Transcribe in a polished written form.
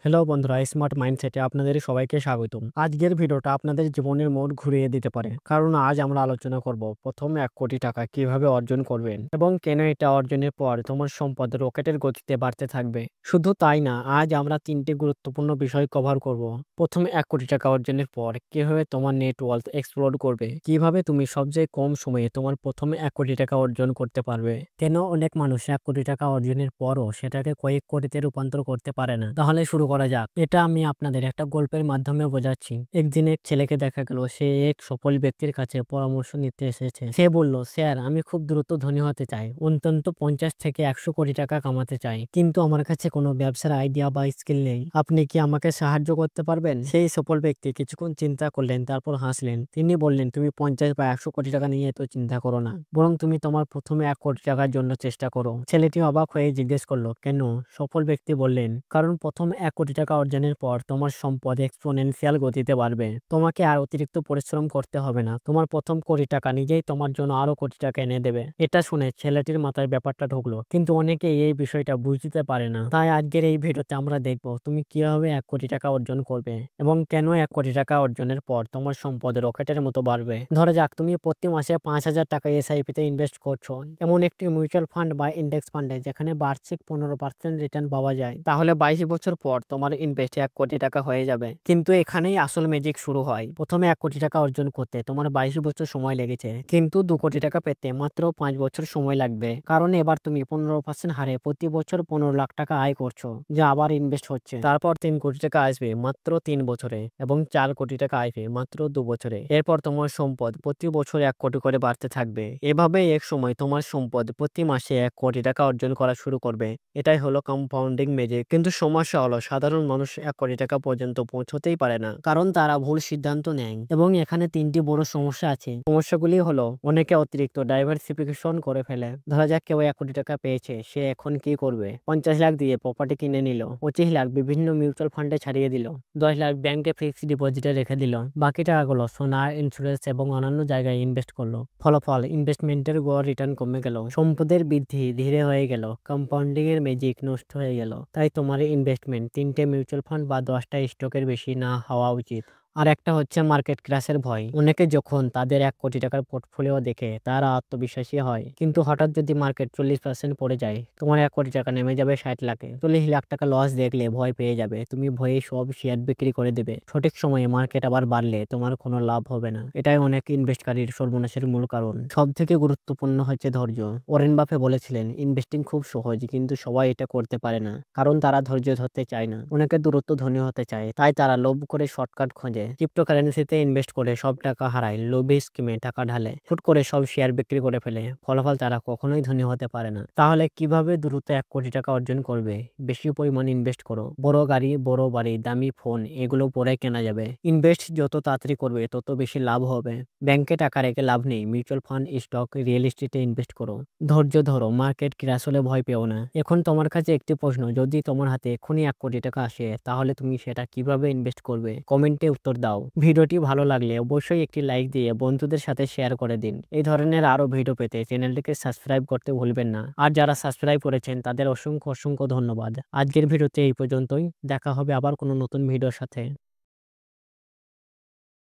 Hello বন্ধুরা, smart মাইন্ডসেটে আপনাদের সবাইকে স্বাগতম। আজকের ভিডিওটা আপনাদের জীবনের মোড় ঘুরিয়ে দিতে পারে, কারণ আজ আমরা আলোচনা করব প্রথম 1 কোটি টাকা কিভাবে অর্জন করবেন এবং কেন এটা অর্জনের পর তোমার সম্পদ রকেটের গতিতে বাড়তে থাকবে। শুধু তাই না, আজ আমরা 3টি গুরুত্বপূর্ণ বিষয় কভার করব। প্রথম 1 কোটি টাকা অর্জনের পর কিভাবে তোমার নেটওয়ার্ক এক্সপ্লোর করবে, কিভাবে তুমি সবচেয়ে কম সময়ে তোমার প্রথম 1 কোটি টাকা অর্জন করতে পারবে, কেন অনেক মানুষ 1 কোটি টাকা অর্জনের পরও সেটাকে কয়েক কোটিতে রূপান্তর করতে পারে না। তাহলে শুরু করা যাক। এটা আমি আপনাদের একটা গল্পের মাধ্যমে বোঝাচ্ছি। একদিন এক ছেলেকে দেখা গেল, সে এক সফল ব্যক্তির কাছে পরামর্শ নিতে এসেছে। সে বলল, স্যার, আমি খুব দ্রুত ধনী হতে চাই, অন্তত 50 থেকে 100 কোটি টাকা কামাতে চাই, কিন্তু আমার কাছে কোনো ব্যবসার আইডিয়া বা স্কিল নেই। আপনি কি আমাকে সাহায্য করতে পারবেন? সেই সফল ব্যক্তি কিছুক্ষণ চিন্তা করলেন, তারপর হাসলেন। তিনি বললেন, তুমি 50 বা 100 কোটি টাকা নিয়ে তো চিন্তা করো না, বরং তুমি তোমার প্রথমে 1 কোটি টাকার জন্য চেষ্টা করো। ছেলেটি অবাক হয়ে জিজ্ঞেস করলো, কেন? সফল ব্যক্তি বললেন, কারণ প্রথম 1 কোটি টাকা অর্জনের পর তোমার সম্পদ এক্সপোনেনশিয়াল গতিতে বাড়বে। তোমাকে আর অতিরিক্ত পরিশ্রম করতে হবে না। তোমার প্রথম 1 কোটি টাকা নিজেই তোমার জন্য আরো কোটি টাকা এনে দেবে। এটা শুনে ছেলেটির মাথায় ব্যাপারটা ঢুকলো, কিন্তু অনেকে এই বিষয়টা বুঝতে পারে না। তাই আজকের এই ভিডিওতে আমরা দেখবো তুমি কিভাবে 1 কোটি টাকা অর্জন করবে এবং কেন 1 কোটি টাকা অর্জনের পর তোমার সম্পদ রকেটের মতো বাড়বে। ধরা যাক তুমি প্রতি মাসে 5,000 টাকা এসআইপি তে ইনভেস্ট করছো, এমন একটি মিউচুয়াল ফান্ড বা ইন্ডেক্স ফান্ডে যেখানে বার্ষিক 15% রিটার্ন পাওয়া যায়। তাহলে 22 বছর পর তোমার ইনভেস্ট 1 কোটি টাকা হয়ে যাবে। কিন্তু এখানেই আসল ম্যাজিক শুরু হয়। প্রথমে 1 কোটি টাকা অর্জন করতে তোমার 22 বছর সময় লেগেছে, কিন্তু 2 কোটি টাকা পেতে মাত্র 5 বছর সময় লাগবে। কারণ এবার তুমি 15% হারে প্রতি বছর 15 লাখ টাকা আয় করছো, যা আবার ইনভেস্ট হচ্ছে। তারপর 3 কোটি টাকা আসবে মাত্র 3 বছরে এবং 4 কোটি টাকা আসবে মাত্র 2 বছরে। এরপর তোমার সম্পদ প্রতি বছর 1 কোটি করে বাড়তে থাকবে। এভাবে এক সময় তোমার সম্পদ প্রতি মাসে 1 কোটি টাকা অর্জন করা শুরু করবে। এটাই হলো কম্পাউন্ডিং ম্যাজিক। কিন্তু সমস্যা হলো, সাধারণ মানুষ 1 কোটি টাকা পর্যন্ত পৌঁছতেই পারে না, কারণ তারা ভুল সিদ্ধান্ত নেয়। এবং এখানে 3টি বড় সমস্যা আছে। সমস্যাগুলি হলো, অনেকে অতিরিক্ত ডাইভার্সিফিকেশন করে ফেলে। ধরা যাক কেউ 1 কোটি টাকা পেয়েছে, সে এখন কি করবে? 50 লাখ দিয়ে প্রপার্টি কিনে নিল, 25 লাখ বিভিন্ন মিউচুয়াল ফান্ডে ছাড়িয়ে দিল, 10 লাখ ব্যাংকে ফিক্সড ডিপোজিটে রেখে দিল, বাকি টাকাগুলো সোনা, ইন্স্যুরেন্স এবং অন্যান্য জায়গায় ইনভেস্ট করলো। ফলাফল, ইনভেস্টমেন্টের গড় রিটার্ন কমে গেল, সম্পদের বৃদ্ধি ধীরে হয়ে গেল, কম্পাউন্ডিং এর ম্যাজিক নষ্ট হয়ে গেল। তাই তোমার ইনভেস্টমেন্ট 3টে মিউচুয়াল ফান্ড বা 10টা স্টকের বেশি না হওয়া উচিত। আর একটা হচ্ছে মার্কেট ক্র্যাশের ভয়। অনেকে যখন তাদের 1 কোটি টাকার পোর্টফোলিও দেখে তারা আত্মবিশ্বাসী হয়, কিন্তু হঠাৎ যদি মার্কেট 40% পড়ে যায়, তোমার 1 কোটি টাকা নেমে যাবে 60 লাখে। 40 লাখ টাকা লস দেখলে ভয় পেয়ে যাবে, তুমি ভয়ে সব শেয়ার বিক্রি করে দেবে। সঠিক সময়ে মার্কেট আবার বাড়লে তোমার কোনো লাভ হবে না। এটাই অনেক ইনভেস্টকারীর সর্বনাশের মূল কারণ। সব থেকে গুরুত্বপূর্ণ হচ্ছে ধৈর্য। ওয়ারেন বাফে বলেছিলেন, ইনভেস্টিং খুব সহজ, কিন্তু সবাই এটা করতে পারে না, কারণ তারা ধৈর্য ধরতে চায় না। অনেকে দ্রুত ধনী হতে চায়, তাই তারা লোভ করে শর্টকাট খোঁজে। ক্রিপ্টোকারেন্সিতে ইনভেস্ট করে সব টাকা হারায়, লোভী স্কিমে টাকা ঢালে, হুট করে সব শেয়ার বিক্রি করে ফেলে। ফলাফল, তারা কখনোই ধনী হতে পারে না। তাহলে কিভাবে দ্রুত 1 কোটি টাকা অর্জন করবে? বেশি পরিমাণ ইনভেস্ট করো। বড় গাড়ি, বড় বাড়ি, দামি ফোন, এগুলো পরে কেনা যাবে। ইনভেস্ট যত তাড়াতাড়ি করবে তত বেশি লাভ হবে। ব্যাংকে টাকা রেখে লাভ নেই, মিউচুয়াল ফান্ড, স্টক, রিয়েল এস্টেটে ইনভেস্ট করো। ধৈর্য ধরো, মার্কেট ক্র্যাশ হলে ভয় পেও না। এখন তোমার কাছে একটি প্রশ্ন, যদি তোমার হাতে এখনই 1 কোটি টাকা আসে, তাহলে তুমি সেটা কিভাবে ইনভেস্ট করবে? কমেন্টে উত্তর দাও। ভিডিওটি ভালো লাগলে অবশ্যই একটি লাইক দিয়ে বন্ধুদের সাথে শেয়ার করে দিন। এই ধরনের আরো ভিডিও পেতে চ্যানেলটিকে সাবস্ক্রাইব করতে ভুলবেন না। আর যারা সাবস্ক্রাইব করেছেন তাদের অসংখ্য অসংখ্য ধন্যবাদ। আজকের ভিডিওতে এই পর্যন্তই। দেখা হবে আবার কোনো নতুন ভিডিওর সাথে।